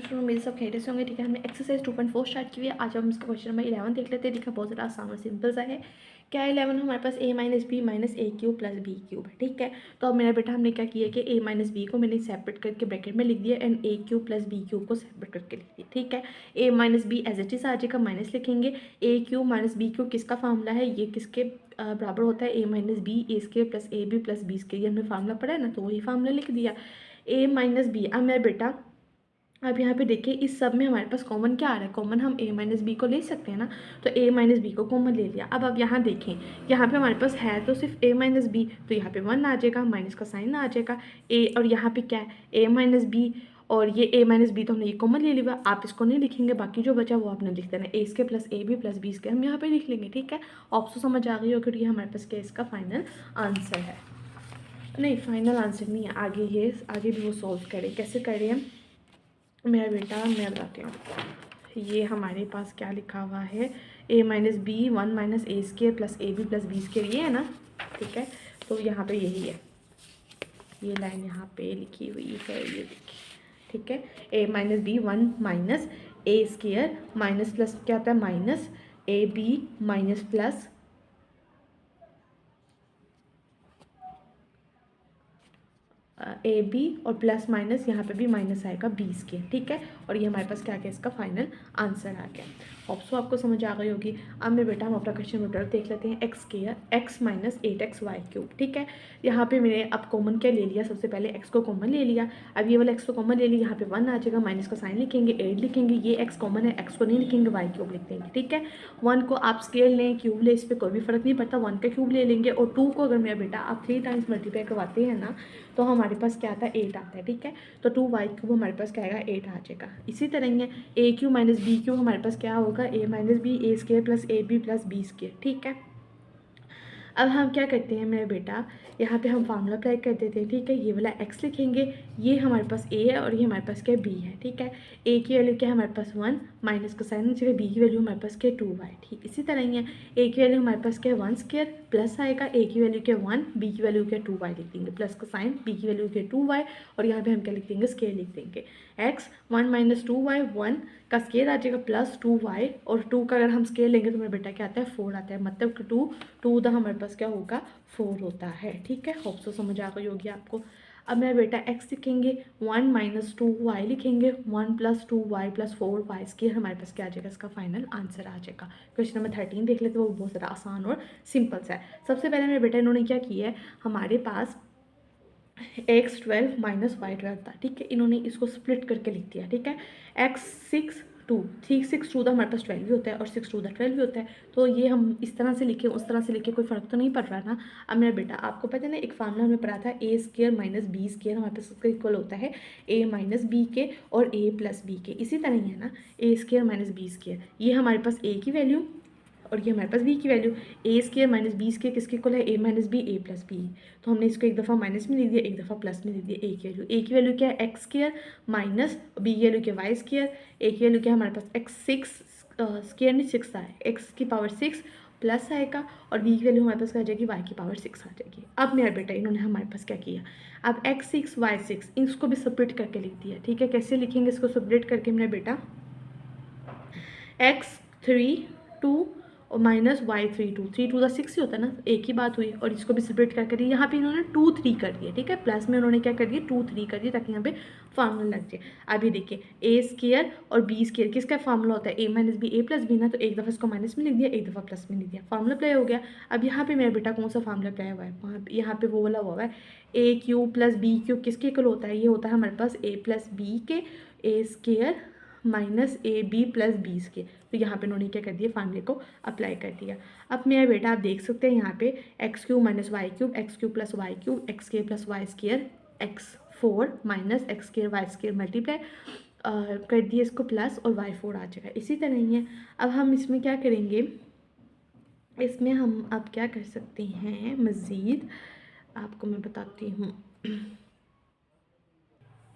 Student मेरे सब खैरियत से होंगे। ठीक है, हमने एक्सरसाइज 2.4 स्टार्ट की है। आज हम इसका क्वेश्चन नंबर 11 देख लेते हैं। देखा बहुत ज़्यादा आसान और सिंपल सा है। क्या है 11? हमारे पास a minus B minus A cube plus B cube है। ठीक है, तो अब मेरा बेटा हमने क्या किया कि a माइनस बी को मैंने सेपरेट करके ब्रैकेट में लिख दिया and a cube plus B cube को सेपरेट करके लिख दिया। ठीक है, a minus b as it is आ जाएगा, माइनस लिखेंगे। A cube minus B cube किसका फार्मूला है? ये किसके बराबर होता है? a minus B a square plus A B plus b square. ये हमने फार्मूला पढ़ा है ना, तो वही फार्मूला लिख दिया a माइनस बी। अब मेरा बेटा अब यहाँ पे देखिए इस सब में हमारे पास कॉमन क्या आ रहा है? कॉमन हम a माइनस बी को ले सकते हैं ना, तो a माइनस बी को कॉमन ले लिया। अब यहाँ देखें, यहाँ पे हमारे पास है तो सिर्फ a माइनस बी, तो यहाँ पे 1 आ जाएगा, माइनस का साइन आ जाएगा a, और यहाँ पे क्या है a माइनस बी, और ये a माइनस बी तो हमने ये कॉमन ले लिया। आप इसको नहीं लिखेंगे, बाकी जो बचा वो आपने लिख देना, a square plus A B plus b square हम यहाँ पे लिख लेंगे। ठीक है, ऑप्शन समझ आ गई होगी। ये हमारे पास क्या इसका फाइनल आंसर है। नहीं, फाइनल आंसर नहीं है, आगे भी वो सॉल्व करें। कैसे करें हम? मेरा बेटा मैं बताती हूँ। ये हमारे पास क्या लिखा हुआ है? a minus B 1 minus A square plus A B plus B square, ये है ना। ठीक है, तो यहाँ पे यही है, ये लाइन यहाँ पे लिखी हुई है, ये देखिए। ठीक है, a minus B 1 minus A square minus plus क्या होता है? माइनस ए बी माइनस प्लस ए बी, और प्लस माइनस यहाँ पे भी माइनस आएगा 20 के। ठीक है, और ये हमारे पास क्या क्या इसका फाइनल आंसर आ गया। ऑप्शन आपको समझ आ गई होगी। अब मेरे बेटा हम अपना क्वेश्चन नंबर देख लेते हैं। X square X minus 8x Y cube. ठीक है, यहाँ पे मैंने अब कॉमन क्या ले लिया? सबसे पहले x को कॉमन ले लिया। अब ये वाला x को कॉमन ले लिया, यहाँ पे 1 आ जाएगा, माइनस का साइन लिखेंगे, 8 लिखेंगे। ये x कॉमन है, x को नहीं लिखेंगे, वाई क्यूब लिख देंगे। ठीक है, 1 को आप स्केयर लें क्यूब लें, इस पर कोई भी फर्क नहीं पड़ता, 1 का क्यूब ले लेंगे। और 2 को अगर मेरा बेटा आप 3 टाइम्स मल्टीप्लाई करवाते हैं ना, तो हमारे पास क्या आता है? 8 आता है। ठीक है, तो 2 वाई क्यूब हमारे पास क्या आएगा? 8 आ जाएगा। इसी तरह ही है ए क्यूब माइनस बी क्यूब, हमारे पास क्या होगा? a minus B A square plus A B plus B square. ठीक है, अब हम क्या करते हैं मेरे बेटा, यहाँ पे हम फार्मूला अप्लाई कर देते हैं। ठीक है, ये वाला x लिखेंगे, ये हमारे पास a है और ये हमारे पास क्या b है। ठीक है, a की वैल्यू क्या है हमारे पास? 1, माइनस का साइन नीचे, b की वैल्यू हमारे पास क्या? 2y। ठीक, इसी तरह ही है a की वैल्यू हमारे पास क्या है? 1 स्क्वायर, प्लस आएगा a की वैल्यू क्या? 1, b की वैल्यू क्या? 2y लिख देंगे, प्लस का साइन, b की वैल्यू क्या? 2y, और यहाँ पे हम क्या लिख देंगे? स्केयर लिख देंगे। x 1 माइनस 2y, 1 का स्केयर आ जाएगा प्लस 2y, और 2 का अगर हम स्केयर लेंगे तो मेरा बेटा क्या आता है? 4 आता है, मतलब कि 2 हमारे पास क्या होगा? 4 होता है। ठीक है, होप सो समझ आ गई होगी आपको। अब मेरा बेटा x लिखेंगे, 1 माइनस 2y लिखेंगे, 1 plus 2y plus 4y square, हमारे पास क्या आ जाएगा? इसका फाइनल आंसर आ जाएगा। क्वेश्चन नंबर 13 देख लेते हैं, वो बहुत ज़्यादा आसान और सिंपल सा है। सबसे पहले मेरे बेटा इन्होंने क्या किया है, हमारे पास x 12 माइनस वाई 12 था। ठीक है, इन्होंने इसको स्प्लिट करके लिख दिया। ठीक है, x 6 2 6 2 तो हमारे पास 12 भी होता है और 6 2 12 भी होता है, तो ये हम इस तरह से लिखे उस तरह से लिखे, कोई फ़र्क तो नहीं पड़ रहा ना। अब मेरा बेटा आपको पता है ना, एक फार्मूला हमने पढ़ा था, ए स्केयर माइनस बी स्केयर, हमारे पास उसका इक्वल होता है a माइनस बी के और a प्लस बी के। इसी तरह ही है ना, A square minus B square, ये हमारे पास a की वैल्यू और ये हमारे पास b की value. A square minus B square किसके इक्वल है? a minus B A plus B, तो हमने इसको एक दफ़ा माइनस में लिख दिया, एक दफ़ा प्लस में लिख दिया। ए की वैल्यू क्या है? एक्स स्केयर माइनस बी की वैल्यू क्या? Y square. ए की वैल्यू क्या है हमारे पास? एक्स 6 स्केयर नहीं 6 है, एक्स की पावर 6 प्लस आएगा, और बी की वैल्यू हमारे पास क्या आ जाएगी? वाई की पावर 6 आ जाएगी। अब मेरा बेटा इन्होंने हमारे पास क्या किया, अब एक्स 6 वाई 6 इसको भी सेपरेट करके लिख दिया। ठीक है, कैसे लिखेंगे इसको सेपरेट करके मेरा बेटा? एक्स 3 2 और माइनस वाई 3 2, 3 2 6 ही होता है ना, एक ही बात हुई। और इसको भी सेपरेट करके दिया, यहाँ पे इन्होंने 2 3 कर दिया। ठीक है, प्लस में उन्होंने क्या कर दिया? 2 3 कर दिया, ताकि यहाँ पे फार्मूला लग जाए। अभी देखिए ए स्केयर और बी स्केयर किसका फार्मूला होता है? A minus B A plus B ना, तो एक दफ़ा इसको माइनस में लिख दिया, एक दफ़ा प्लस में लिख दिया, फार्मूला अप्लाई हो गया। अब यहाँ पे मेरा बेटा कौन सा फार्मूला अप्लाई हुआ है? वहाँ यहाँ पे वो वाला हुआ है, ए क्यूब प्लस बी क्यूब किसके इक्वल होता है? ये होता है हमारे पास ए प्लस बी के, a square minus A B plus B square. तो यहाँ पे उन्होंने क्या कर दिया? फार्मूले को अप्लाई कर दिया। अब मेरा बेटा आप देख सकते हैं यहाँ पे X cube minus Y cube, X cube plus Y cube, X square plus Y square, X 4 minus X square Y square multiply कर दिए इसको प्लस, और वाई 4 आ जाएगा। इसी तरह ही है। अब हम इसमें क्या करेंगे, इसमें हम अब क्या कर सकते हैं मज़ीद, आपको मैं बताती हूँ।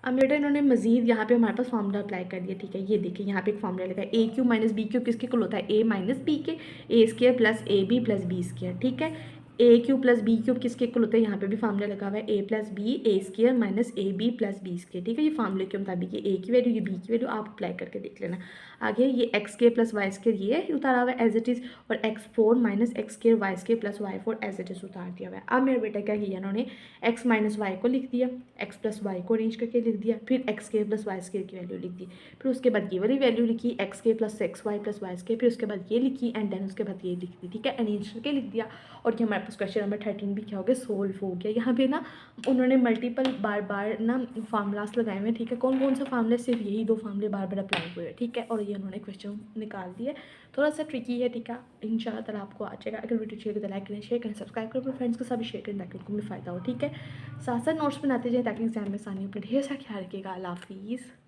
अब बेटा इन्होंने मजीद यहाँ पे हमारे पास फार्मूला अप्लाई कर दिया। ठीक है, ये देखिए यहाँ पे एक फार्मूला लगा है, a cube minus b cube किसके इक्वल होता है? ए माइनस बी के, a square plus A B plus B square. ठीक है, ए क्यूब प्लस बी क्यूब किसके इक्वल होता है, यहाँ पे भी फार्मूला लगा हुआ है a plus b a square minus A B plus b square, ठीक है। ये फार्मूले के मुताबिक ये ए की वैल्यू ये बी की वैल्यू आप अप्लाई करके देख लेना। आगे ये एक्स के प्लस वाई स्क्र ये उतारा हुआ है एज इट इज़, और X four minus X square Y square plus Y four as it is उतार दिया हुआ है। अब मेरा बेटा क्या किया इन्होंने, एक्स माइनस वाई को लिख दिया, एक्स प्लस वाई को अरेंज करके लिख दिया, फिर एक्स के प्लस वाई स्क्र की वैल्यू लिख दी, फिर उसके बाद ये वाली वैल्यू लिखी एक्स के plus X Y plus Y square, फिर उसके बाद ये लिखी एंड देन उसके बाद ये लिख दी, ठीक है, अरेंज करके लिख दिया। और ये हमारे पास क्वेश्चन नंबर 13 भी क्या हो गया, सोल्व हो गया। यहाँ पे ना उन्होंने मल्टीपल बार बार ना फार्मूलास लगाए हुए हैं, ठीक है। कौन कौन सा फार्मूला, सिर्फ यही 2 फार्मूले बार बार अप्लाई हुए हैं, ठीक है। और ये उन्होंने क्वेश्चन निकाल दिए, थोड़ा सा ट्रिकी है, ठीक है। इंशाल्लाह ताला आपको आ जाएगा। अगर वीडियो चाहिए तो लाइक करें, शेयर करें, सब्सक्राइब करें, अपने फ्रेंड्स के साथ भी शेयर करें ताकि उनको भी फ़ायदा हो, ठीक है। साथ साथ नोट्स बनाते जाए ताकि एग्जाम में आसानी हो। अपना ढेर सारा ख्याल रखिएगा। अल्लाह हाफिज़।